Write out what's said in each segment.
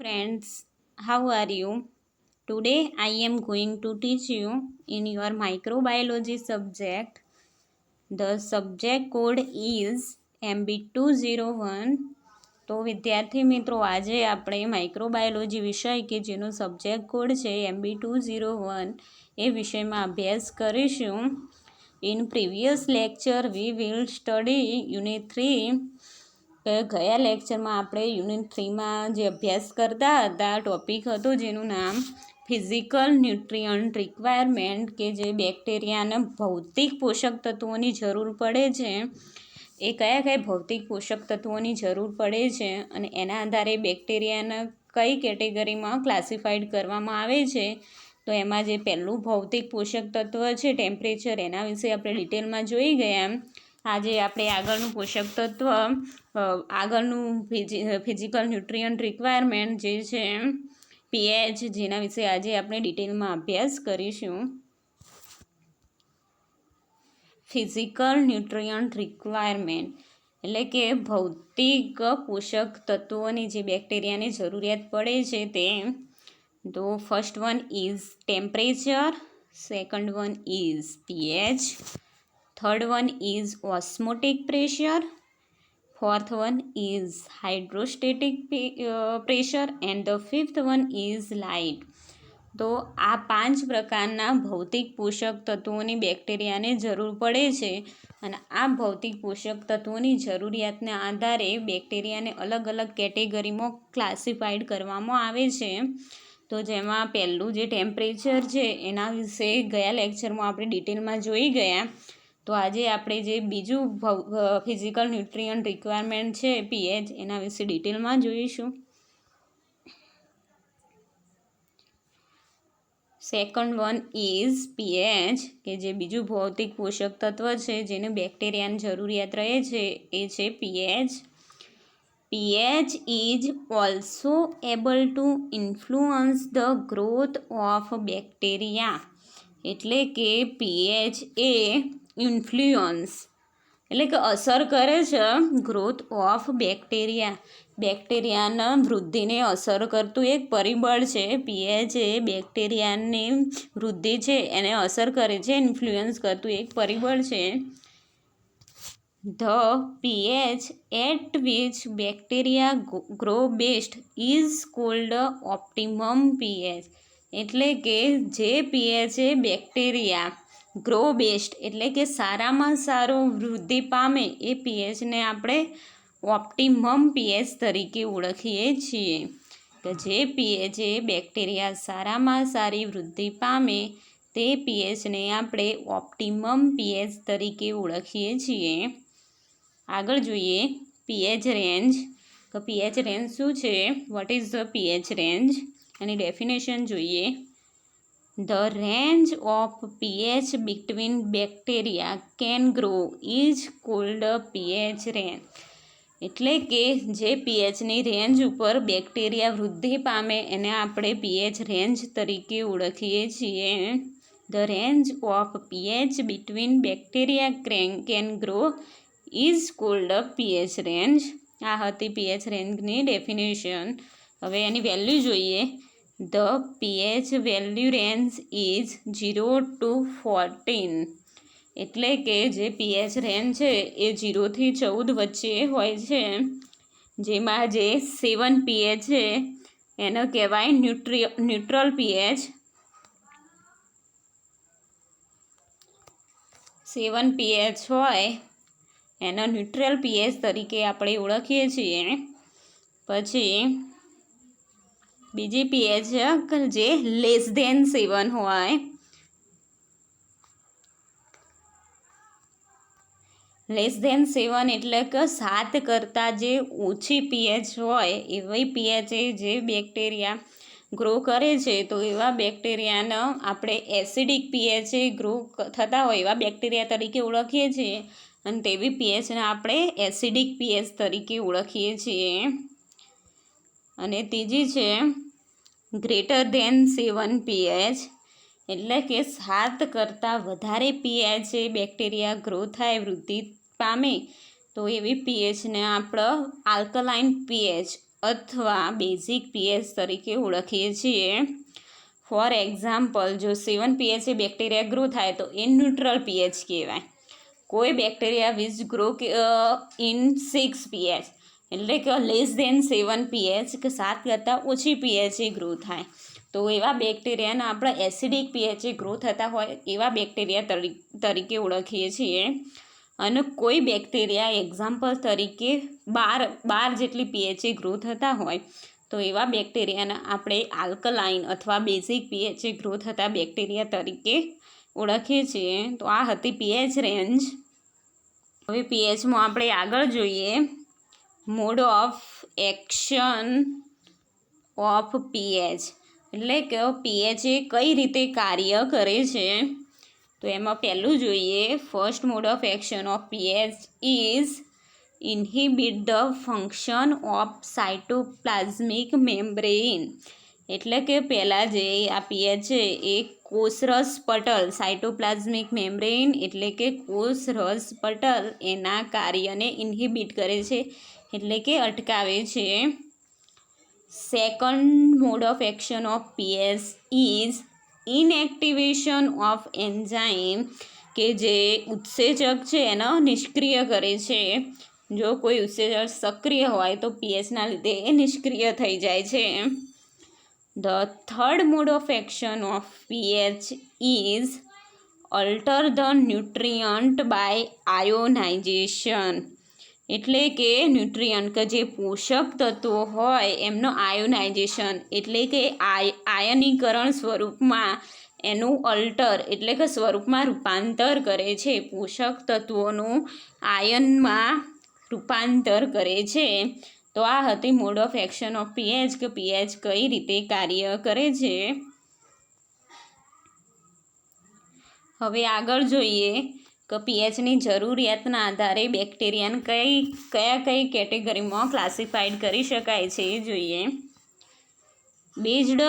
friends, how are you? Today I am going to teach you in your microbiology subject. The subject code is MB201. તો વિદ્યાર્થી મિત્રો આજે આપણે microbiology વિષય કે જેનો સબ્જેક્ટ કોડ છે MB201 એ વિષયમાં અભ્યાસ કરીશું. In previous lecture we will study unit 3. ગયા લેક્ચરમાં આપણે યુનિટ 3માં જે અભ્યાસ કરતા હતા ટોપિક હતો જેનું નામ ફિઝિકલ ન્યુટ્રિયન્ટ રિક્વાયરમેન્ટ, કે જે બેક્ટેરિયાને ભૌતિક પોષક તત્વોની જરૂર પડે છે એ કયા ભૌતિક પોષક તત્વોની જરૂર પડે છે અને એના આધારે બેક્ટેરિયાને કઈ કેટેગરીમાં ક્લાસિફાઈડ કરવામાં આવે છે. તો એમાં જે પહેલું ભૌતિક પોષક તત્વ છે ટેમ્પરેચર, એના વિશે આપણે ડિટેલમાં જોઈ ગયા. આજે આપણે આગળનું પોષક તત્વ આગળનું ફિઝિકલ ન્યુટ્રિયન્ટ રિક્વાયરમેન્ટ જે છે પીએચ, જેના વિશે આજે આપણે ડિટેલમાં અભ્યાસ કરીશું. ફિઝિકલ ન્યુટ્રિયન્ટ રિક્વાયરમેન્ટ એટલે કે ભૌતિક પોષક તત્વોની જે બેક્ટેરિયાની જરૂરિયાત પડે છે તે. તો first one is temperature, second one is pH, third one is osmotic pressure, fourth one is hydrostatic pressure and the fifth one is light. તો આ 5 પ્રકારના ભૌતિક પોષક તત્વોની બેક્ટેરિયાને જરૂર પડે છે અને આ ભૌતિક પોષક તત્વોની જરૂરિયાતના આધારે બેક્ટેરિયાને અલગ અલગ કેટેગરીમાં ક્લાસિફાઈડ કરવામાં આવે છે. તો જેમાં પહેલું જે ટેમ્પરેચર છે એના વિશે ગયા લેક્ચરમાં આપણે ડિટેલમાં જોઈ ગયા. તો આજે આપણે જે બીજું ફિઝિકલ ન્યુટ્રિયન્ટ રિક્વાયરમેન્ટ છે પીએચ, એના વિશે ડિટેલમાં જોઈશું. સેકન્ડ વન ઇઝ પીએચ, કે જે બીજું ભૌતિક પોષક તત્વ છે જેને બેક્ટેરિયાની જરૂરિયાત રહે છે એ છે pH. PH is also able to influence the growth of bacteria. એટલે કે પીએચ એ ઇન્ફ્લુઅન્સ એટલે કે અસર કરે છે ગ્રોથ ઓફ બેક્ટેરિયા. બેક્ટેરિયાના વૃદ્ધિને અસર કરતું એક પરિબળ છે પીએચ. એ બેક્ટેરિયાની વૃદ્ધિ છે એને અસર કરે છે, ઇન્ફ્લુઅન્સ કરતું એક પરિબળ છે. The pH at which bacteria grow best is called optimum pH. એટલે કે જે પીએચ એ બેક્ટેરિયા ગ્રો બેસ્ટ એટલે કે સારામાં સારો વૃદ્ધિ પામે એ પીએચને આપણે ઓપ્ટિમમ પીએચ તરીકે ઓળખીએ છીએ. કે જે પીએચ એ બેક્ટેરિયા સારામાં સારી વૃદ્ધિ પામે તે પીએચને આપણે ઓપ્ટિમમ પીએચ તરીકે ઓળખીએ છીએ. આગળ જોઈએ પીએચ રેન્જ. તો પીએચ રેન્જ શું છે? What is the pH range? Any definition જોઈએ. The range of pH between bacteria can grow is called pH range. એટલે કે જે પીએચની રેન્જ ઉપર બેક્ટેરિયા વૃદ્ધિ પામે એને આપણે પીએચ રેન્જ તરીકે ઓળખીએ છીએ. The range of pH between bacteria can grow is called pH range. આ હતી પીએચ રેન્જની ડેફિનેશન. હવે એની વેલ્યુ જોઈએ. The pH value range is 0 to 14. એટલે કે જે પીએચ રેન્જ છે એ 0 થી 14 વચ્ચે હોય છે. જેમાં જે 7 પીએચ છે એને કહેવાય ન્યુટ્રલ પીએચ. 7 પીએચ હોય એનો ન્યુટ્રલ પીએચ તરીકે આપણે ઓળખીએ છીએ. પછી બીજી પીએચ જે લેસ ધેન 7 હોય. લેસ ધેન 7 એટલે કે 7 કરતાં જે ઓછી પીએચ હોય એવી પીએચ જે બેક્ટેરિયા ગ્રો કરે છે તો એવા બેક્ટેરિયાને આપણે એસિડિક પીએચ ગ્રો થતા હોય એવા બેક્ટેરિયા તરીકે ઓળખીએ છીએ અને તેવી પીએચને આપણે એસિડિક પીએચ તરીકે ઓળખીએ છીએ. અને ત્રીજી છે ગ્રેટર ધેન 7 પીએચ. એટલે કે 7 કરતાં વધારે પીએચ બેક્ટેરિયા ગ્રો થાય, વૃદ્ધિ પામે તો એવી પીએચને આપણે આલ્કલાઇન પીએચ અથવા બેઝિક પીએચ તરીકે ઓળખીએ છીએ. ફોર એક્ઝામ્પલ, જો 7 pH બેક્ટેરિયા ગ્રો થાય તો એ ન્યુટ્રલ પીએચ કહેવાય. કોઈ bacteria which grow in 6 pH એટલે કે લેસ દેન 7 pH કે 7 કરતાં ઓછી પીએચએ ગ્રો થાય તો એવા બેક્ટેરિયાના આપણે એસિડિક પીએચએ ગ્રો થતા હોય એવા બેક્ટેરિયા તરીકે ઓળખીએ છીએ. અને કોઈ બેક્ટેરિયા એક્ઝામ્પલ તરીકે 12 જેટલી પીએચએ ગ્રો થતા હોય તો એવા બેક્ટેરિયાને આપણે આલ્કલાઇન અથવા બેઝિક પીએચએ ગ્રો થતા બેક્ટેરિયા તરીકે ઓળખીએ છીએ. તો આ હતી પીએચ રેન્જ. હવે પીએચમાં આપણે આગળ જોઈએ mode of action of pH એટલે કે પીએચ એ કઈ રીતે કાર્ય કરે છે. તો એમાં પહેલું જોઈએ first mode of action of pH is inhibit the function of cytoplasmic membrane એટલે કે પહેલાં જે આ પીએચ છે એ કોષરસ પટલ સાયટોપ્લાઝમિક મેમ્બ્રેન એટલે કે કોષરસ પટલ એના કાર્યને ઇન્હિબિટ કરે છે એટલે કે અટકાવે છે. Second mode of action of pH is inactivation of enzyme કે જે ઉત્સેચક છે એનો નિષ્ક્રિય કરે છે. જો કોઈ ઉત્સેચક સક્રિય હોય તો પીએચના લીધે એ નિષ્ક્રિય થઈ જાય છે. The third mode of action of pH is alter the nutrient by ionization એટલે કે ન્યુટ્રિયન્ટ કે જે પોષક તત્વો હોય એમનો આયોનાઇઝેશન એટલે કે આયનીકરણ સ્વરૂપમાં એનું અલ્ટર એટલે કે સ્વરૂપમાં રૂપાંતર કરે છે. પોષક તત્વોનું આયનમાં રૂપાંતર કરે છે. તો આ હતી mode of action of pH કે પીએચ કઈ રીતે કાર્ય કરે છે. હવે આગળ જોઈએ કે પીએચની જરૂરિયાતના આધારે બેક્ટેરિયાને કઈ કેટેગરીમાં ક્લાસિફાઈડ કરી શકાય છે એ જોઈએ. Based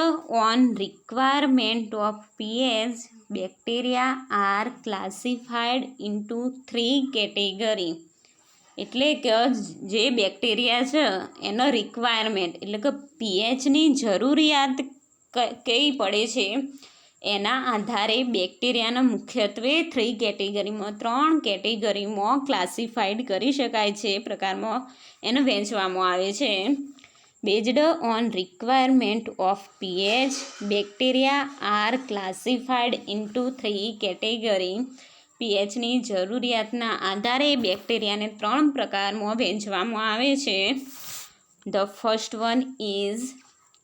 on requirement of pH bacteria are classified into 3 category એટલે કે જે બેક્ટેરિયા છે એનો રિક્વાયરમેન્ટ એટલે કે પીએચની જરૂરિયાત કઈ પડે છે એના આધારે બેક્ટેરિયાને મુખ્યત્વે 3 કેટેગરીમાં ક્લાસિફાઈડ કરી શકાય છે. પ્રકારમાં એને વહેંચવામાં આવે છે. Based on requirement of pH bacteria are classified into 3 category પીએચની જરૂરિયાતના આધારે બેક્ટેરિયાને 3 પ્રકારમાં વહેંચવામાં આવે છે. The first one is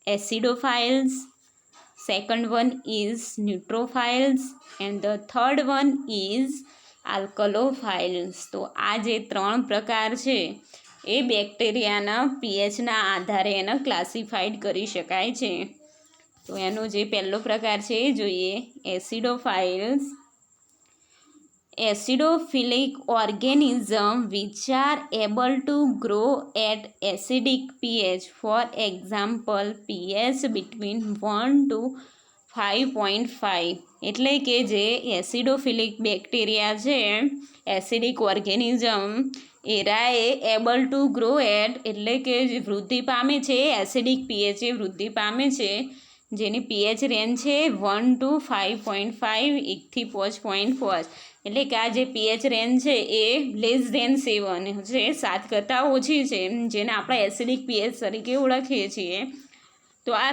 acidophiles, second one is neutrophils and the third one is alkalophiles. તો આ જે 3 પ્રકાર છે એ બેક્ટેરિયાના પીએચના આધારે એને ક્લાસિફાઈડ કરી શકાય છે. તો એનો જે પહેલો પ્રકાર છે એ જોઈએ એસિડોફાઇલ્સ. Acidophilic organism which are able to grow at acidic pH, for example pH between 1 to 5.5 એટલે કે જે એસિડોફિલિક બેક્ટેરિયા છે acidic organism are able to grow at એટલે કે વૃદ્ધિ પામે છે એસિડિક પીએચએ વૃદ્ધિ પામે છે જેની પીએચ રેન્જ છે 1 to 5.5 1થી 5.5 એટલે કે આ જે પીએચ રેન્જ છે એ લેસ દેન 7 છે 7 કરતાં ઓછી છે જેને આપણે એસિડિક પીએચ તરીકે ઓળખીએ છીએ. તો આ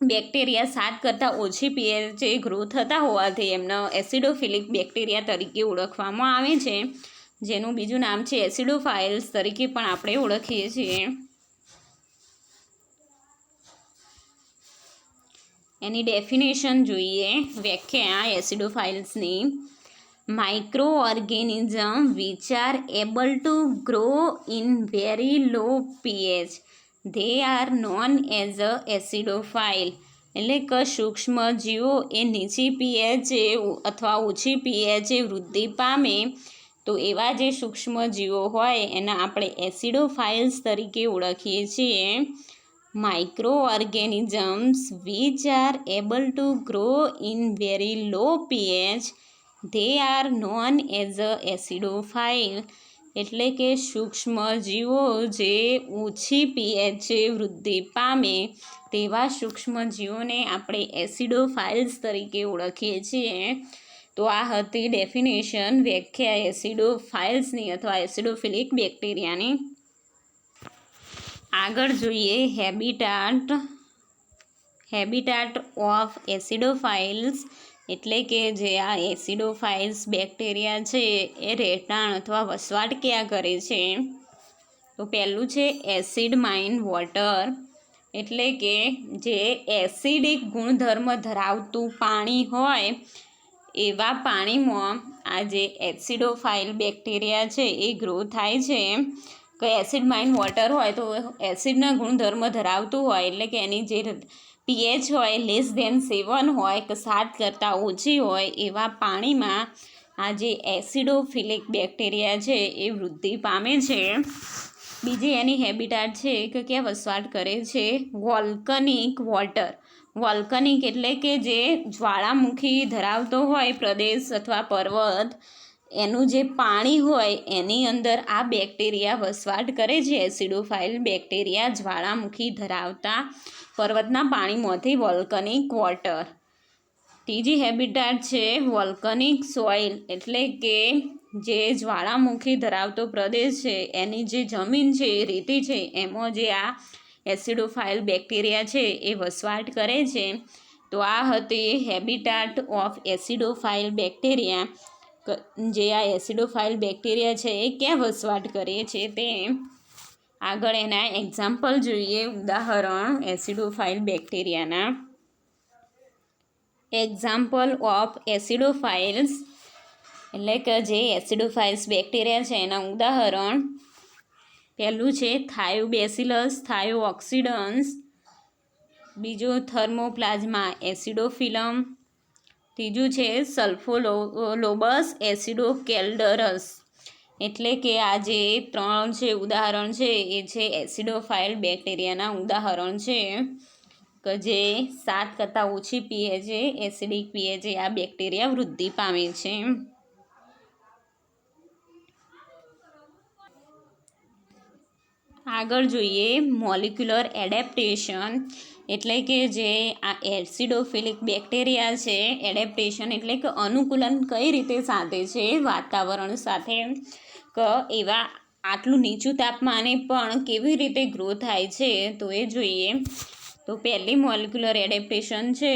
બેક્ટેરિયા 7 કરતાં ઓછી પીએચે ગ્રો થતા હોવાથી એમનો એસિડોફિલિક બેક્ટેરિયા તરીકે ઓળખવામાં આવે છે જેનું બીજું નામ છે એસિડોફાઇલ્સ તરીકે પણ આપણે ઓળખીએ છીએ. એની ડેફિનેશન જોઈએ વ્યાખ્યા એસિડોફાઇલ્સની. Micro organism which are able to grow in very low pH they are known as a acidophile એટલે કે સૂક્ષ્મ જીવો એ નીચી પીએચે અથવા ઓછી પીએચે વૃદ્ધિ પામે તો એવા જે સૂક્ષ્મ જીવો હોય એને આપણે એસિડોફાઇલ્સ તરીકે ઓળખીએ છીએ. Micro organisms which are able to grow in very low pH they are known as a acidophile એટલે કે સૂક્ષ્મ જીવો જે ઓછી પીએચે વૃદ્ધિ પામે તેવા સૂક્ષ્મ જીવોને આપણે એસિડોફાઇલ્સ તરીકે ઓળખીએ છીએ. તો આ હતી ડેફિનેશન, વ્યાખ્યા એસિડોફાઇલ્સની અથવા એસિડોફિલિક બેક્ટેરિયાની. આગળ જોઈએ હેબિટાટ ઓફ એસિડોફાઇલ્સ, એટલે કે જે આ એસિડોફાઇલ્સ બેક્ટેરિયા છે એ રહેઠાણ અથવા વસવાટ ક્યાં કરે છે. તો પહેલું છે એસિડ માઇન વોટર, એટલે કે જે એસિડિક ગુણધર્મ ધરાવતું પાણી હોય એવા પાણીમાં આ જે એસિડોફાઇલ બેક્ટેરિયા છે એ ગ્રો થાય છે. કે એસિડ માઇન વોટર હોય તો એસિડના ગુણધર્મ ધરાવતું હોય, એટલે કે એની જે પીએચ હોય લેસ ધેન 7 હોય કે 7 કરતાં ઓછી હોય એવા પાણીમાં આ જે એસિડોફિલિક બેક્ટેરિયા છે એ વૃદ્ધિ પામે છે. બીજી એની હેબિટાટ છે કે ક્યાં વસવાટ કરે છે, વોલ્કનિક વોટર. વોલ્કનિક એટલે કે જે જ્વાળામુખી ધરાવતો હોય પ્રદેશ અથવા પર્વત, એનું જે પાણી હોય એની અંદર આ બેક્ટેરિયા વસવાટ કરે છે. એસિડોફાઇલ બેક્ટેરિયા જ્વાળામુખી ધરાવતા પર્વતના પાણીમાંથી વોલ્કનિક વોટર. ત્રીજી હેબિટાટ છે વોલ્કનિક સોઇલ, એટલે કે જે જ્વાળામુખી ધરાવતો પ્રદેશ છે એની જે જમીન છે રેતી છે એમાં જે આ એસિડોફાઇલ બેક્ટેરિયા છે એ વસવાટ કરે છે. તો આ હતી હેબિટાટ ઓફ એસિડોફાઇલ બેક્ટેરિયા, જે આ એસિડોફાઇલ બેક્ટેરિયા છે એ ક્યાં વસવાટ કરે છે તે. આગળ એના એક્ઝામ્પલ જોઈએ, ઉદાહરણ એસિડોફાઇલ બેક્ટેરિયાના. એક્ઝામ્પલ ઓફ એસિડોફાઇલ્સ, એટલે કે જે એસિડોફાઇલ્સ બેક્ટેરિયા છે એના ઉદાહરણ. પહેલું છે થાયોબેસિલસ થાયોઓક્સિડન્સ, બીજું થર્મોપ્લાઝ્મા એસિડોફિલમ, ત્રીજું છે સલ્ફોલોબસ એસિડોકેલ્ડરસ. એટલે કે આ જે 3 છે ઉદાહરણ છે એ છે એસિડોફાઇલ બેક્ટેરિયાના ઉદાહરણ છે કે જે 7 કરતાં ઓછી પીએચે એસિડિક પીએચે આ બેક્ટેરિયા વૃદ્ધિ પામે છે. આગળ જોઈએ મોલિક્યુલર એડેપ્ટેશન, એટલે કે જે આ એસિડોફિલિક બેક્ટેરિયા છે એડેપ્ટેશન એટલે કે અનુકૂલન કઈ રીતે સાધે છે વાતાવરણ સાથે, કે એવા આટલું નીચું તાપમાને પણ કેવી રીતે ગ્રો થાય છે તો એ જોઈએ. તો પહેલી મોલિક્યુલર એડેપ્ટેશન છે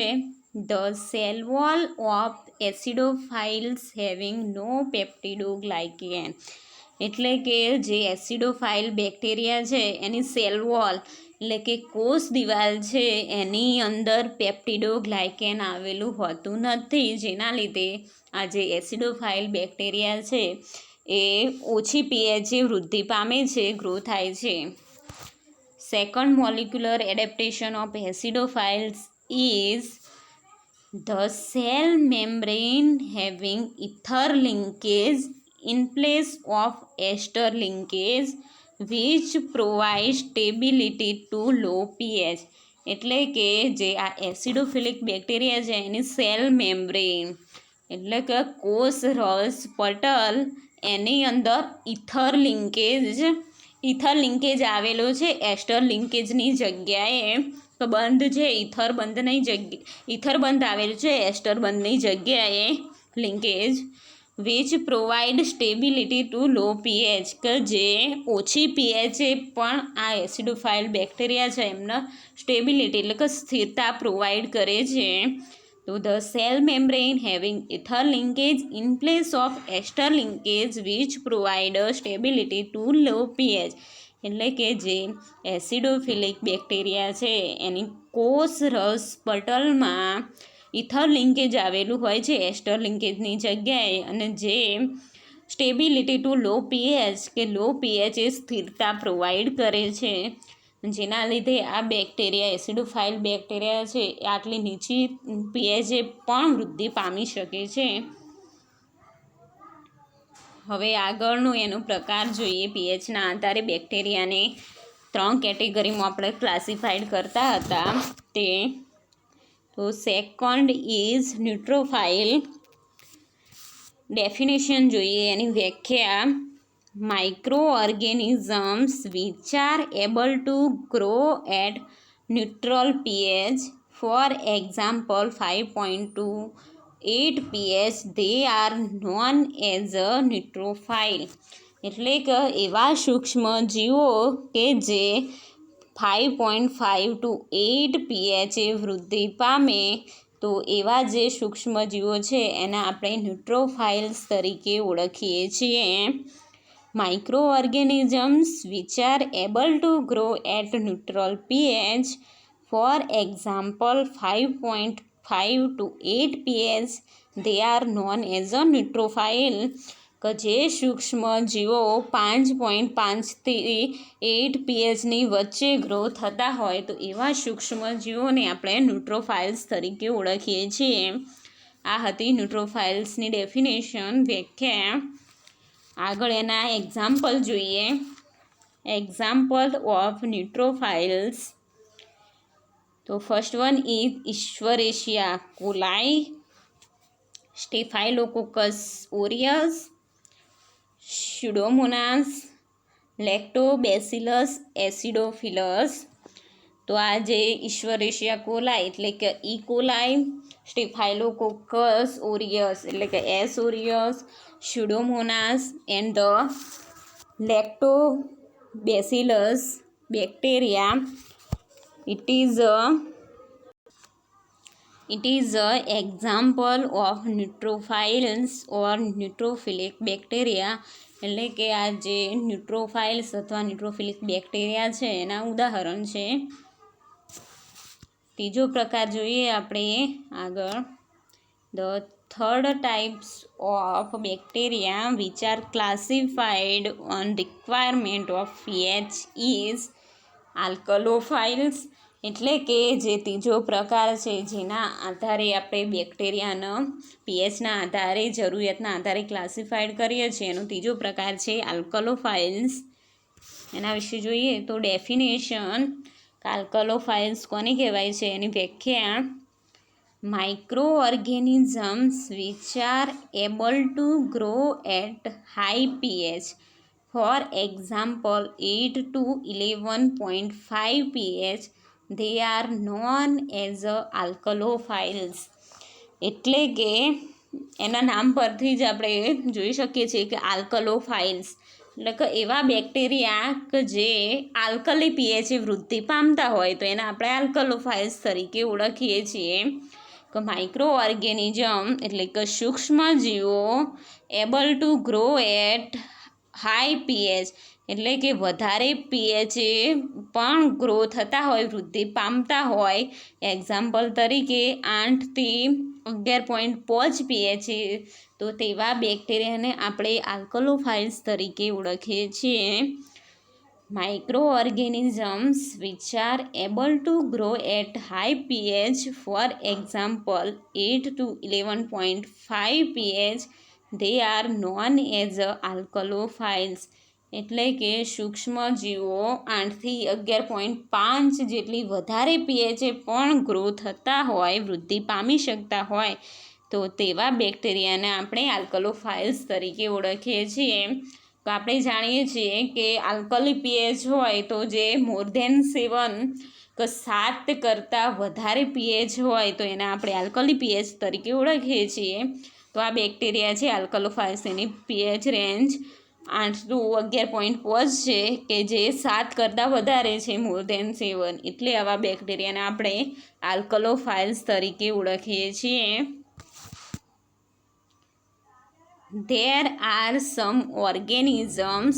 the cell wall of acidophiles having no peptidoglycan, એટલે કે જે એસિડોફાઇલ બેક્ટેરિયા છે એની સેલ વોલ એટલે કે કોષ દિવાલ છે એની અંદર પેપ્ટિડોગ્લાયકેન આવેલું હોતું નથી, જેના લીધે આ જે એસિડોફાઇલ બેક્ટેરિયા છે એ ઓછી પીએચે વૃદ્ધિ પામે છે, ગ્રો થાય છે. Second molecular adaptation of acidophiles is the cell membrane having ether linkage in place of ester linkage which provide stability to low pH, એટલે કે જે આ એસિડોફિલિક બેક્ટેરિયા છે એની સેલ મેમ્બ્રેન એટલે કે કોષ રસ પટલ એની અંદર ઇથર લિંકેજ આવેલો છે એસ્ટર લિંકેજની જગ્યાએ. તો બંધ છે ઇથર બંધ આવેલું છે એસ્ટર બંધની જગ્યાએ linkage. Which provide stability two law pH, કે જે ઓછી પીએચે પણ આ એસિડોફાઇલ બેક્ટેરિયા છે એમને સ્ટેબિલિટી એટલે કે સ્થિરતા પ્રોવાઈડ કરે છે. તો the cell membrane having ether linkage in place of ester linkage which provide stability two law pH, એટલે કે જે એસિડોફિલિક બેક્ટેરિયા છે એની કોષ રસ પટલમાં ઇથર લિંકેજ આવેલું હોય છે એસ્ટર લિંકેજની જગ્યાએ, અને જે સ્ટેબિલિટી ટુ લો પીએચ કે લો પીએચ એ સ્થિરતા પ્રોવાઈડ કરે છે, જેના લીધે આ બેક્ટેરિયા એસિડોફાઇલ બેક્ટેરિયા છે એ આટલી નીચી પીએચે પણ વૃદ્ધિ પામી શકે છે. હવે આગળનું એનો પ્રકાર જોઈએ. પીએચના આધારે બેક્ટેરિયાને 3 કેટેગરીમાં આપણે ક્લાસિફાઈડ કરતા હતા તે. તો સેકન્ડ ઇઝ ન્યુટ્રોફાઇલ. ડેફિનેશન જોઈએ, એની વ્યાખ્યા. microorganisms which are able to grow at neutral pH, for example 5.28 pH, they are known as a neutrophile. એટલે કે એવા સૂક્ષ્મ જીવો કે જે 5.5 to 8 pH વૃદ્ધિ પામે, તો એવા જે સૂક્ષ્મજીવો છે એના આપણે ન્યુટ્રોફાઇલ્સ તરીકે ઓળખીએ છીએ. Microorganisms which are able to grow at neutral pH, for example 5.5 to 8 pH, they are known as a neutrophile. કે જે સૂક્ષ્મજીવો 5.5થી 8 pHની વચ્ચે ગ્રો થતા હોય તો એવા સૂક્ષ્મજીવોને આપણે ન્યુટ્રોફાઇલ્સ તરીકે ઓળખીએ છીએ. આ હતી ન્યુટ્રોફાઇલ્સની ડેફિનેશન, વ્યાખ્યા. આગળ એના એક્ઝામ્પલ જોઈએ. Example of neutrophiles. તો first one is Escherichia coli, Staphylococcus aureus, Pseudomonas, Lactobacillus acidophilus. તો આ જે ઇશ્વરેશિયા કોલાઈ એટલે કે ઈ કોલાઈ, સ્ટેફાઇલોકોકસ ઓરિયસ એટલે કે S aureus, Pseudomonas and the Lactobacillus bacteria, it is a example of neutrophils or neutrophilic bacteria. એટલે કે આ જે ન્યુટ્રોફાઇલ્સ અથવા ન્યુટ્રોફિલિક બેક્ટેરિયા છે એના ઉદાહરણ છે. ત્રીજો પ્રકાર જોઈએ આપણે આગળ. The third types of bacteria which are classified on requirement of pH is alkalophiles. એટલે કે જે ત્રીજો પ્રકાર છે જેના આધારે આપણે બેક્ટેરિયાના પીએચના આધારે, જરૂરિયાતના આધારે ક્લાસિફાઈડ કરીએ છીએ, એનો ત્રીજો પ્રકાર છે આલ્કલોફાઇલ્સ. એના વિશે જોઈએ તો ડેફિનેશન. આલ્કલોફાઇલ્સ કોને કહેવાય છે એની વ્યાખ્યા. Microorganisms which are able to grow at high pH, for example 8 to 11.5 pH, they are known as alkalophiles. એટલે કે એના નામ પરથી જ આપણે જોઈ શકીએ છીએ કે આલ્કલોફાઇલ્સ એટલે કે એવા બેક્ટેરિયા કે જે આલ્કલી પીએચે વૃદ્ધિ પામતા હોય તો એને આપણે આલ્કલોફાઇલ્સ તરીકે ઓળખીએ છીએ. કે માઇક્રો ઓર્ગેનિઝમ એટલે કે સૂક્ષ્મજીવો able to grow at high pH એટલે કે વધારે પીએચે પણ ગ્રો થતા હોય, વૃદ્ધિ પામતા હોય. એક્ઝામ્પલ તરીકે 8થી 11.5 pH, તો તેવા બેક્ટેરિયાને આપણે આલ્કલોફાઇલ્સ તરીકે ઓળખીએ છીએ. Microorganisms which are able to grow at high pH, for example 8 to 11.5 pH, they are known as alkalophiles. એટલે કે સૂક્ષ્મજીવો 8થી 11.5 જેટલી વધારે પીએચે પણ ગ્રો થતા હોય, વૃદ્ધિ પામી શકતા હોય, તો તેવા બેક્ટેરિયાને આપણે આલ્કલોફાઇલ્સ તરીકે ઓળખીએ છીએ. તો આપણે જાણીએ છીએ કે આલ્કલી પીએચ હોય તો જે મોર ધેન 7 કે 7 કરતાં વધારે પીએચ હોય તો એને આપણે આલ્કલી પીએચ તરીકે ઓળખીએ છીએ. તો આ બેક્ટેરિયા છે આલ્કલોફાઇલ્સ, એની પીએચ રેન્જ 8 to 11.5 છે કે જે 7 કરતાં વધારે છે, મોર ધેન 7. એટલે આવા બેક્ટેરિયાને આપણે આલ્કલોફાઇલ્સ તરીકે ઓળખીએ છીએ. There are some organisms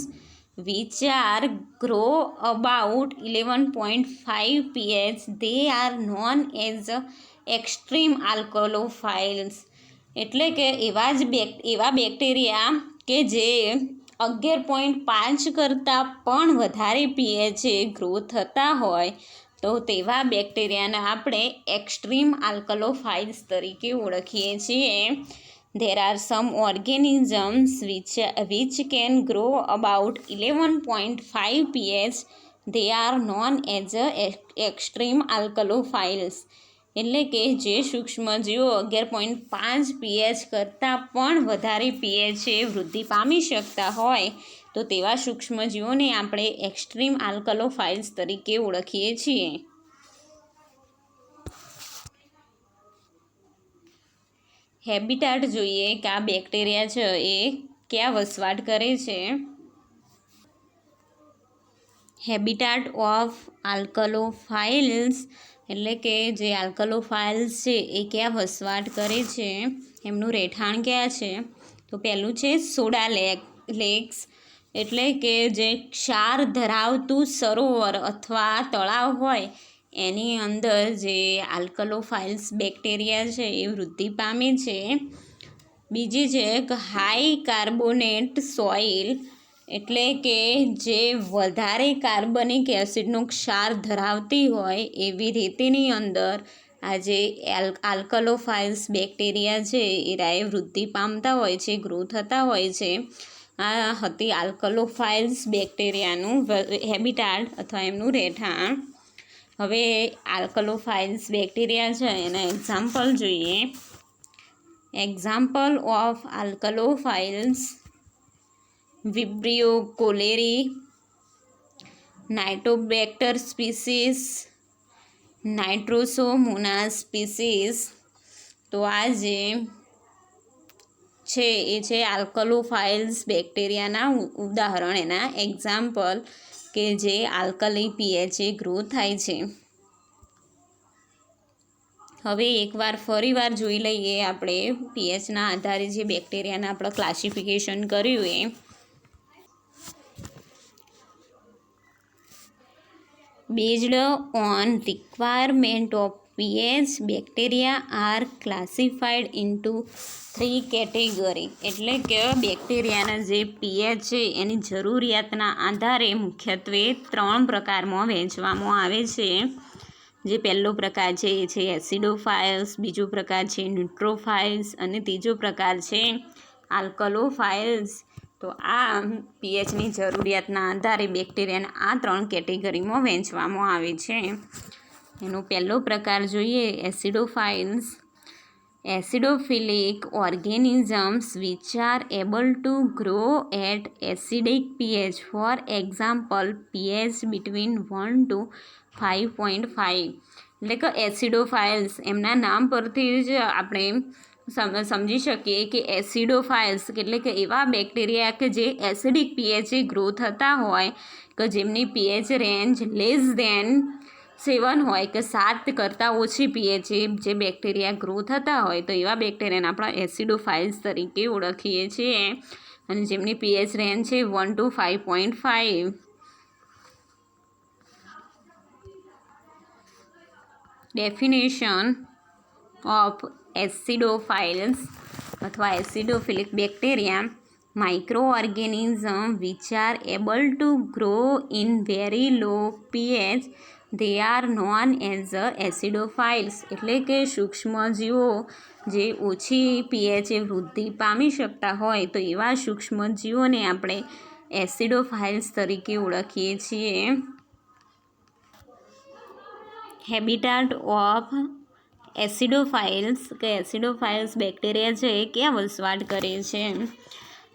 which are grow about 11.5 pH. They are known as extreme alkalophiles. એટલે કે એવા બેક્ટેરિયા કે જે 11.5 કરતાં પણ વધારે પીએચે ગ્રો થતા હોય તો તેવા બેક્ટેરિયાને આપણે એક્સ્ટ્રીમ આલ્કલોફાઇલ્સ તરીકે ઓળખીએ છીએ. There are some organisms which can grow about 11.5 pH. They are known as extreme alkalophiles. એટલે કે જે સૂક્ષ્મજીવો 11.5 pH કરતાં પણ વધારે પીએચે વૃદ્ધિ પામી શકતા હોય તો તેવા સૂક્ષ્મજીવોને આપણે એક્સ્ટ્રીમ આલ્કલોફાઇલ્સ તરીકે ઓળખીએ છીએ. હેબિટાટ જોઈએ કે આ બેક્ટેરિયા છે એ ક્યાં વસવાટ કરે છે. હેબિટાટ ઓફ આલ્કલોફાઇલ્સ એટલે કે જે આલ્કલોફાઇલ્સ છે એ ક્યાં વસવાટ કરે છે, એમનું રહેઠાણ ક્યાં છે. તો પહેલું છે સોડા લેક્સ એટલે કે જે ક્ષાર ધરાવતું સરોવર અથવા તળાવ હોય એની અંદર જે આલ્કલોફાઇલ્સ બેક્ટેરિયા છે એ વૃદ્ધિ પામે છે. બીજી છે કે હાઈ કાર્બોનેટ સોઇલ એટલે કે જે વધારે કાર્બનિક એસિડનો ક્ષાર ધરાવતી હોય એવી રેતીની અંદર આ જે આલ્કલોફાઇલ્સ બેક્ટેરિયા છે એ રાય વૃદ્ધિ પામતા હોય છે, ગ્રો થતા હોય છે. આ હતી આલ્કલોફાઇલ્સ બેક્ટેરિયાનું હેબિટાટ અથવા એમનું રહેઠાણ. હવે આલ્કલોફાઇલ્સ બેક્ટેરિયા છે એના એક્ઝામ્પલ જોઈએ. Example of alkalophiles: Vibrio cholerae, Nitrobacter species, Nitrosomonas species. તો આ જે છે એ છે આલ્કલોફાઇલ્સ બેક્ટેરિયાના ઉદાહરણ, એના એક્ઝામ્પલ કે જે આલ્કલી પીએચએ ગ્રો થાય છે. હવે એકવાર ફરીવાર જોઈ લઈએ આપણે પીએચના આધારે જે બેક્ટેરિયાના આપણે ક્લાસિફિકેશન કર્યું એ. Based on requirement of pH, bacteria are classified into 3 category. એટલે કે બેક્ટેરિયાના જે પીએચ છે એની જરૂરિયાતના આધારે મુખ્યત્વે 3 પ્રકારમાં વહેંચવામાં આવે છે. જે પહેલો પ્રકાર છે એ છે એસિડોફાઇલ્સ, બીજો પ્રકાર છે ન્યુટ્રોફાઇલ્સ અને ત્રીજો પ્રકાર છે આલ્કલોફાઇલ્સ. તો આ પીએચની જરૂરિયાતના આધારે બેક્ટેરિયાને આ 3 કેટેગરીમાં વહેંચવામાં આવે છે. એનો પહેલો પ્રકાર જોઈએ acidophiles. Acidophilic organisms which are able to grow at acidic pH. For example pH between 1 to 5.5. એટલે કે એસિડોફાઇલ્સ એમના નામ પરથી જ આપણે સમજી શકીએ કે એસિડોફાઇલ્સ એટલે કે એવા બેક્ટેરિયા કે જે એસિડિક પીએચે ગ્રો થતા હોય કે જેમની પીએચ રેન્જ લેસ ધેન 7 હોય કે 7 કરતાં ઓછી પીએચે જે બેક્ટેરિયા ગ્રો થતા હોય તો એવા બેક્ટેરિયાને આપણે એસિડોફાઇલ્સ તરીકે ઓળખીએ છીએ અને જેમની પીએચ રેન્જ છે 1 to 5.5. ડેફિનેશન ઓફ એસિડોફાઇલ્સ અથવા acidophilic bacteria: micro organism which are able to grow in very low pH, they are known as acidophiles. એટલે કે સૂક્ષ્મજીવો જે ઓછી પીએચે વૃદ્ધિ પામી શકતા હોય તો એવા સૂક્ષ્મજીવોને આપણે એસિડોફાઇલ્સ તરીકે ઓળખીએ છીએ. હેબિટાટ ઓફ એસિડોફાઇલ્સ કે એસિડોફાઇલ્સ બેક્ટેરિયા છે એ ક્યાં વસવાટ કરે છે.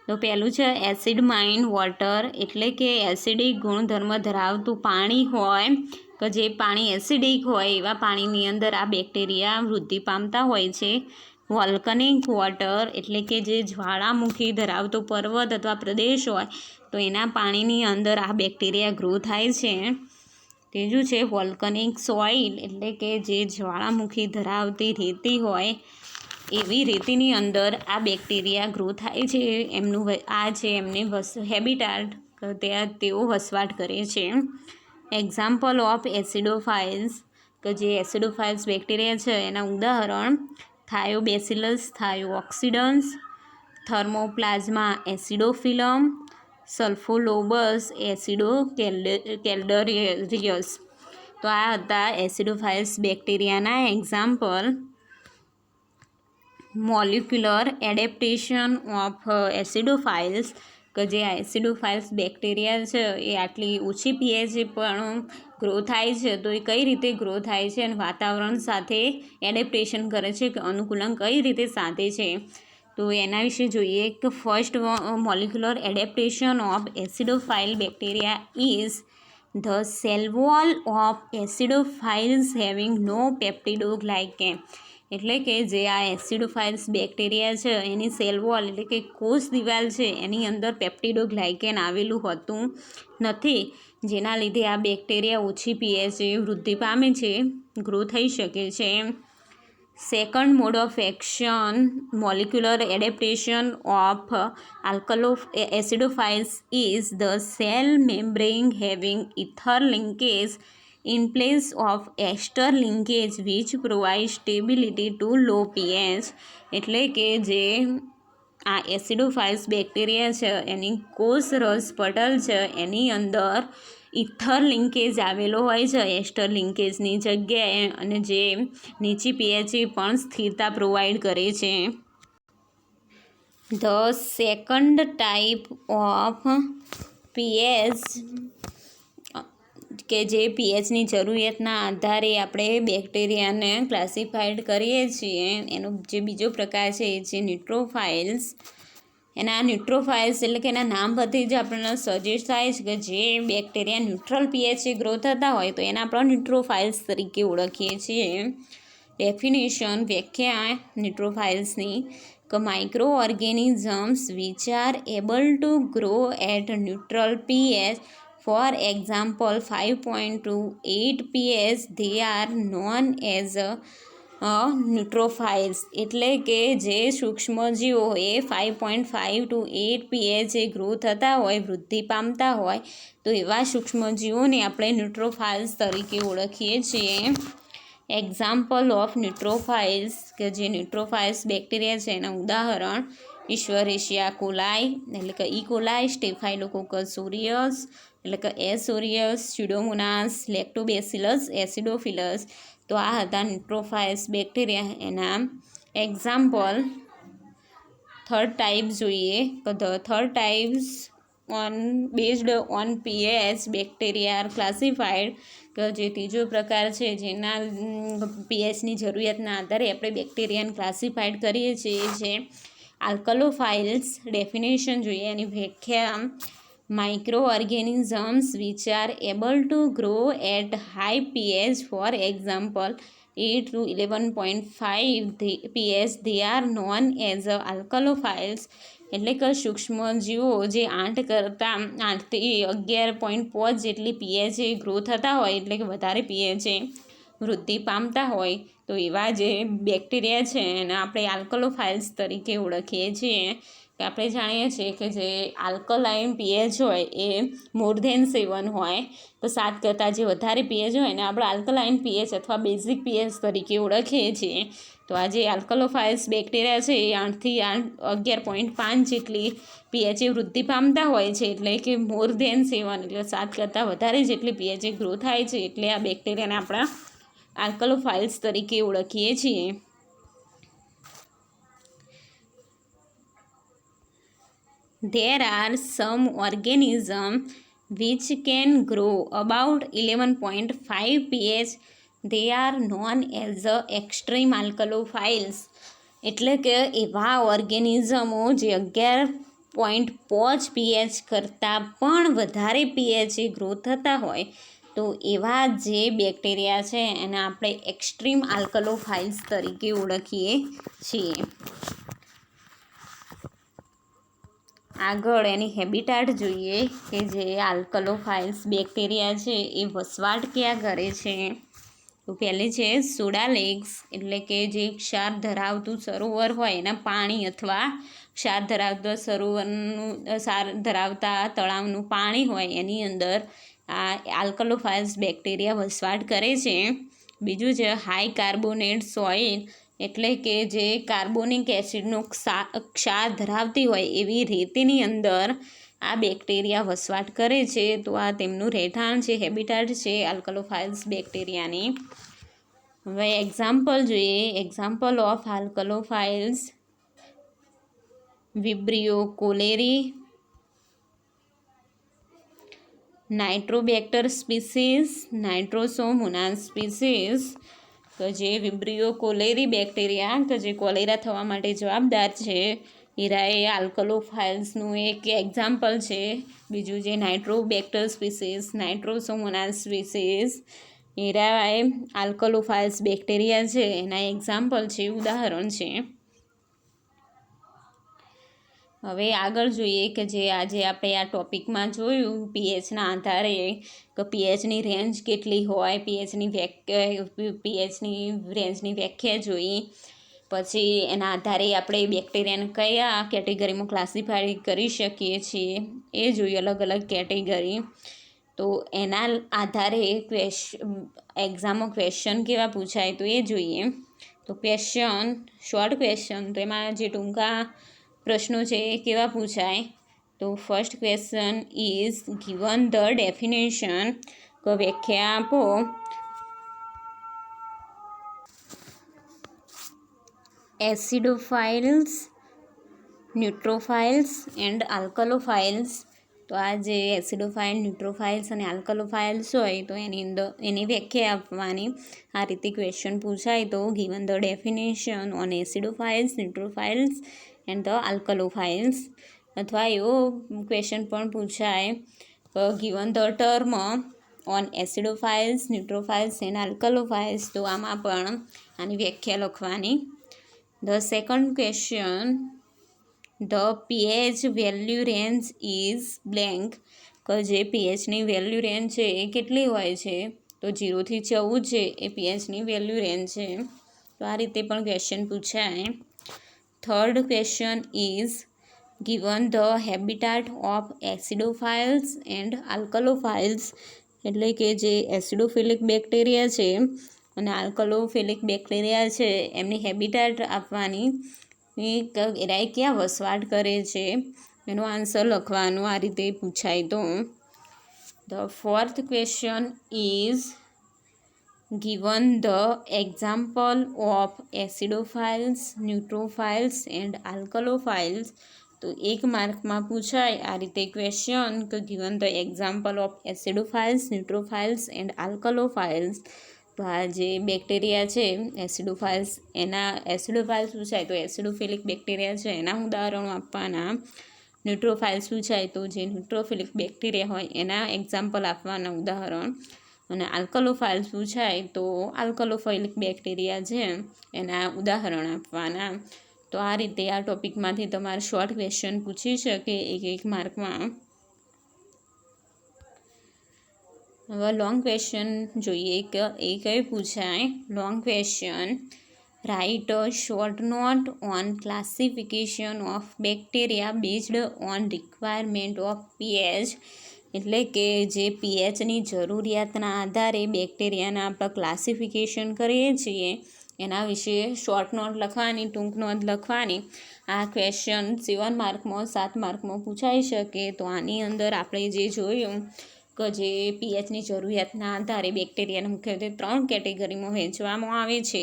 તો પહેલું છે એસિડ માઇન વોટર એટલે કે એસિડિક ગુણધર્મ ધરાવતું પાણી હોય કે જે પાણી એસિડિક હોય એવા પાણીની અંદર આ બેક્ટેરિયા વૃદ્ધિ પામતા હોય છે. વોલ્કનિક વોટર એટલે કે જે જ્વાળામુખી ધરાવતો પર્વત અથવા પ્રદેશ હોય તો એના પાણીની અંદર આ બેક્ટેરિયા ગ્રો થાય છે. ત્રીજું છે વોલ્કનિક સોઇલ એટલે કે જે જ્વાળામુખી ધરાવતી રેતી હોય એવી રેતીની અંદર આ બેક્ટેરિયા ગ્રો થાય છે. એમનું આ છે એમને હેબિટાટ તેઓ વસવાટ કરે છે. એક્ઝામ્પલ ઓફ એસિડોફાઇલ્સ કે જે એસિડોફાઇલ્સ બેક્ટેરિયા છે એના ઉદાહરણ થાયોબેસિલસ થાયોઓક્સિડન્સ, થર્મોપ્લાઝમા એસિડોફિલમ, સલ્ફોલોબસ એસિડોકેલ્ડરિયસ. તો આ હતા એસિડોફાઇલ્સ બેક્ટેરિયાના એક્ઝામ્પલ. મોલિક્યુલર એડેપ્ટેશન ઓફ એસિડોફાઇલ્સ કે જે એસિડોફાઇલ્સ બેક્ટેરિયા છે એ આટલી ઓછી પીએચે પણ ગ્રો થાય છે તો એ કઈ રીતે ગ્રો થાય છે અને વાતાવરણ સાથે એડેપ્ટેશન કરે છે કે અનુકૂલન કઈ રીતે સાધે છે. તો એના વિશે જોઈએ કે first molecular adaptation of acidophile bacteria is the cell wall of acidophiles having no peptidoglycan. એટલે કે જે આ એસિડોફાઇલ્સ બેક્ટેરિયા છે એની સેલ વોલ એટલે કે કોષ દિવાલ છે એની અંદર પેપ્ટિડોગ્લાયકેન આવેલું હોતું નથી, જેના લીધે આ બેક્ટેરિયા ઓછી પીએચે વૃદ્ધિ પામે છે, ગ્રો થઈ શકે છે. Second mode of action molecular adaptation of acidophiles is the cell membrane having ether linkage in place of ester linkage which provides stability to low pH. એટલે કે જે આ એસિડોફાઇલ્સ બેક્ટેરિયા છે એની કોષ રસ પટલ છે એની અંદર ઇથર લિંકેજ આવેલો હોય છે એસ્ટર લિંકેજની જગ્યાએ, અને જે નીચી પીએચે પણ સ્થિરતા પ્રોવાઈડ કરે છે. The second type of pH કે જે પીએચની જરૂરિયાતના આધારે આપણે બેક્ટેરિયાને ક્લાસિફાઈડ કરીએ છીએ, એનો જે બીજો પ્રકાર છે એ છે ન્યુટ્રોફાઇલ્સ. એના ન્યુટ્રોફાઇલ્સ એટલે કે એના નામ પરથી જ આપણને સજેસ્ટ થાય છે કે જે બેક્ટેરિયા ન્યુટ્રલ પીએચે ગ્રો થતા હોય તો એને આપણે ન્યુટ્રોફાઇલ્સ તરીકે ઓળખીએ છીએ. ડેફિનેશન વ્યાખ્યા ન્યુટ્રોફાઇલ્સની કે micro organisms which are able to grow at neutral pH. For example, 5.28 pH, they are known as neutrophiles. એટલે કે જે સૂક્ષ્મજીવો એ 5.5 to 8 pH ગ્રો થતા હોય, વૃદ્ધિ પામતા હોય, તો એવા સૂક્ષ્મજીવોને આપણે ન્યુટ્રોફાઇલ્સ તરીકે ઓળખીએ છીએ. એક્ઝામ્પલ ઓફ ન્યુટ્રોફાઇલ્સ કે જે ન્યુટ્રોફાઇલ્સ બેક્ટેરિયા છે એના ઉદાહરણ ઇશ્વરેશિયા કોલાઈ એટલે કે ઈ કોલાઈ, સ્ટેફાઇલોકોકસ ઓરિયસ એટલે કે S aureus, Pseudomonas, Lactobacillus acidophilus. તો આ હતા ન્યુટ્રોફાઇલ્સ બેક્ટેરિયા. એના એક્ઝામ્પલ. થર્ડ ટાઈપ જોઈએ તો the third types based on pH bacteria are classified. કે જે ત્રીજો પ્રકાર છે જેના પીએચની જરૂરિયાતના આધારે આપણે બેક્ટેરિયાને ક્લાસિફાઈડ કરીએ છીએ એ છે આલ્કલોફાઇલ્સ. ડેફિનેશન જોઈએ એની વ્યાખ્યા. Micro organisms which are able to grow at high pH, for example 8 to 11.5 pH, they are known as alkalophiles. એટલે કે સૂક્ષ્મજીવો જે 8થી 11.5 જેટલી પીએચે ગ્રો થતા હોય એટલે કે વધારે પીએચે વૃદ્ધિ પામતા હોય તો એવા જે બેક્ટેરિયા છે એને આપણે આલ્કલોફાઇલ્સ તરીકે ઓળખીએ છીએ. કે આપણે જાણીએ છીએ કે જે આલ્કલાઇન પીએચ હોય એ મોર ધેન 7 હોય, તો 7 કરતાં જે વધારે પીએચ હોય એને આપણે આલ્કલાઇન પીએચ અથવા બેઝિક પીએચ તરીકે ઓળખીએ છીએ. તો આ જે આલ્કલોફાઇલ્સ બેક્ટેરિયા છે એ 8થી 11.5 જેટલી પીએચે વૃદ્ધિ પામતા હોય છે, એટલે કે મોર ધેન 7 એટલે 7 કરતાં વધારે જેટલી પીએચે ગ્રો થાય છે, એટલે આ બેક્ટેરિયાને આપણા આલ્કલોફાઇલ્સ તરીકે ઓળખીએ છીએ. There are some organisms which can grow about 11.5 pH. They are known as the extreme alkalophiles. એટલે કે એવા ઓર્ગેનિઝમો જે 11.5 pH કરતાં પણ વધારે પીએચે ગ્રો થતા હોય તો એવા જે બેક્ટેરિયા છે એને આપણે એક્સ્ટ્રીમ આલ્કલોફાઇલ્સ તરીકે ઓળખીએ છીએ. આગળ એની હેબિટાટ જોઈએ કે જે આલ્કલોફાઇલ્સ બેક્ટેરિયા છે એ વસવાટ ક્યાં કરે છે. તો પહેલી છે સોડા લેક્સ એટલે કે જે ક્ષાર ધરાવતું સરોવર હોય એના પાણી અથવા ક્ષાર ધરાવતા તળાવનું પાણી હોય એની અંદર આ આલ્કલોફાઇલ્સ બેક્ટેરિયા વસવાટ કરે છે. બીજું છે હાઈ કાર્બોનેટ સોઇલ એટલે કે જે કાર્બોનિક એસિડનો ક્ષાર ધરાવતી હોય એવી રેતીની અંદર આ બેક્ટેરિયા વસવાટ કરે છે. તો આ તેમનું રહેઠાણ છે, હેબિટાટ છે આલ્કલોફાઇલ્સ બેક્ટેરિયાની. હવે એક્ઝામ્પલ જોઈએ. Example of alkalophiles Vibrio cholerae, Nitrobacter species, Nitrosomonas species. કે જે વિબ્રિયો કોલેરી બેક્ટેરિયા કે જે કોલેરા થવા માટે જવાબદાર છે એ આલ્કલોફાઇલ્સનું એક એક્ઝામ્પલ છે. બીજું જે નાઇટ્રોબેક્ટર સ્પીસીસ, નાઇટ્રોસોમોનાસ સ્પીસીસ એ આલ્કલોફાઇલ્સ બેક્ટેરિયા છે એના એક્ઝામ્પલ છે, ઉદાહરણ છે. હવે આગળ જોઈએ કે જે આજે આપણે આ ટોપિકમાં જોયું પીએચના આધારે કે પીએચની રેન્જ કેટલી હોય, પીએચની રેન્જની વ્યાખ્યા જોઈ. પછી એના આધારે આપણે બેક્ટેરિયાને કયા કેટેગરીમાં ક્લાસિફાઈ કરી શકીએ છીએ એ જોઈએ, અલગ અલગ કેટેગરી. તો એના આધારે એક્ઝામમાં ક્વેશ્ચન કેવા પૂછાય તો એ જોઈએ. તો ક્વેશ્ચન, શોર્ટ ક્વેશ્ચન, તો એમાં જે ટૂંકા પ્રશ્નો છે એ કેવા પૂછાય તો first question is given the definition, તો વ્યાખ્યા આપો. એસિડોફાઇલ્સ, ન્યુટ્રોફાઇલ્સ એન્ડ આલ્કલોફાઇલ્સ. તો આ જે એસિડોફાઇલ, ન્યુટ્રોફાઇલ્સ અને આલ્કલોફાઇલ્સ હોય તો એની વ્યાખ્યા આપવાની. આ રીતે ક્વેશ્ચન પૂછાય તો given the definition on acidophiles, neutrophiles and the alkalophiles. અથવા એવો ક્વેશ્ચન પણ પૂછાય given the term on acidophiles, neutrophiles and alkalophiles. તો આમાં પણ આની વ્યાખ્યા લખવાની. The second question, the pH value range is blank, કે જે પીએચની વેલ્યુ રેન્જ છે એ કેટલી હોય છે તો 0 થી 14 છે એ પીએચની વેલ્યુ રેન્જ છે. તો આ રીતે પણ ક્વેશ્ચન પૂછાય. Third question is given the habitat of acidophiles and alkalophiles, એટલે કે જે એસિડોફિલિક બેક્ટેરિયા છે અને આલ્કલોફિલિક બેક્ટેરિયા છે એમની હેબિટાટ આપવાની. એરાય ક્યાં વસવાટ કરે છે એનો આન્સર લખવાનો. આ રીતે પૂછાય તો. The fourth question is given the example of acidophiles, neutrophiles and alkalophiles. તો 1 માર્કમાં પૂછાય આ રીતે ક્વેશ્ચન કે given the example of acidophiles, neutrophiles and alkalophiles. તો આ જે બેક્ટેરિયા છે એસિડોફાઇલ્સ, એના એસિડોફાઇલ્સ પૂછાય તો એસિડોફિલિક બેક્ટેરિયા છે એના ઉદાહરણો આપવાના. ન્યુટ્રોફાઇલ્સ પૂછાય તો જે ન્યુટ્રોફિલિક બેક્ટેરિયા હોય એના એક્ઝામ્પલ આપવાના, ઉદાહરણ. અને આલ્કલોફાઇલ્સ પૂછાય તો આલ્કલોફિલિક બેક્ટેરિયા છે એના ઉદાહરણ આપવાના. તો આ રીતે આ ટોપિકમાંથી તમારે શોર્ટ ક્વેશ્ચન પૂછી શકે 1 માર્કમાં. હવે લોંગ ક્વેશ્ચન જોઈએ કે એ કઈ પૂછાય. Long question, write a short note on classification of bacteria based on requirement of pH, એટલે કે જે પીએચની જરૂરિયાતના આધારે બેક્ટેરિયાના આપણે ક્લાસિફિકેશન કરીએ છીએ એના વિશે શોર્ટ નોટ લખવાની, ટૂંક નોંધ લખવાની. આ ક્વેશ્ચન 7 માર્કમાં, 7 માર્કમાં પૂછાઈ શકે. તો આની અંદર આપણે જે જોયું કે જે પીએચની જરૂરિયાતના આધારે બેક્ટેરિયાને મુખ્યત્વે 3 કેટેગરીમાં વહેંચવામાં આવે છે,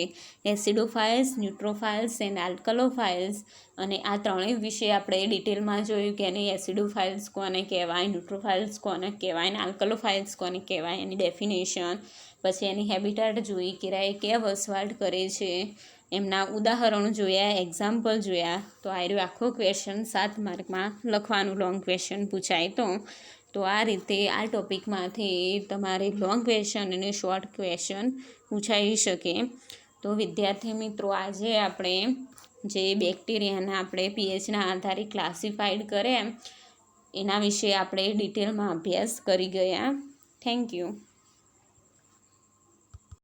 એસિડોફાઇલ્સ, ન્યુટ્રોફાઇલ્સ એન્ડ આલ્કલોફાઇલ્સ. અને આ ત્રણેય વિશે આપણે ડિટેલમાં જોયું કે એની એસિડોફાઇલ્સ કોને કહેવાય, ન્યુટ્રોફાઇલ્સ કોને કહેવાય અને આલ્કલોફાઇલ્સ કોને કહેવાય, એની ડેફિનેશન. પછી એની હેબિટાટ જોઈ કે ક્યાં વસવાટ કરે છે, એમના ઉદાહરણો જોયા, એક્ઝામ્પલ જોયા. તો આખો ક્વેશ્ચન 7 માર્કમાં લખવાનું, લોંગ ક્વેશ્ચન પૂછાય તો આ રીતે આ ટોપિકમાંથી તમારે લોંગ ક્વેશ્ચન અને શોર્ટ ક્વેશ્ચન પૂછાઈ શકે. તો વિદ્યાર્થી મિત્રો, આજે આપણે જે બેક્ટેરિયાના આપણે પીએચના આધારે ક્લાસિફાઈડ કરે એના વિશે આપણે ડિટેલમાં અભ્યાસ કરી ગયા. Thank you.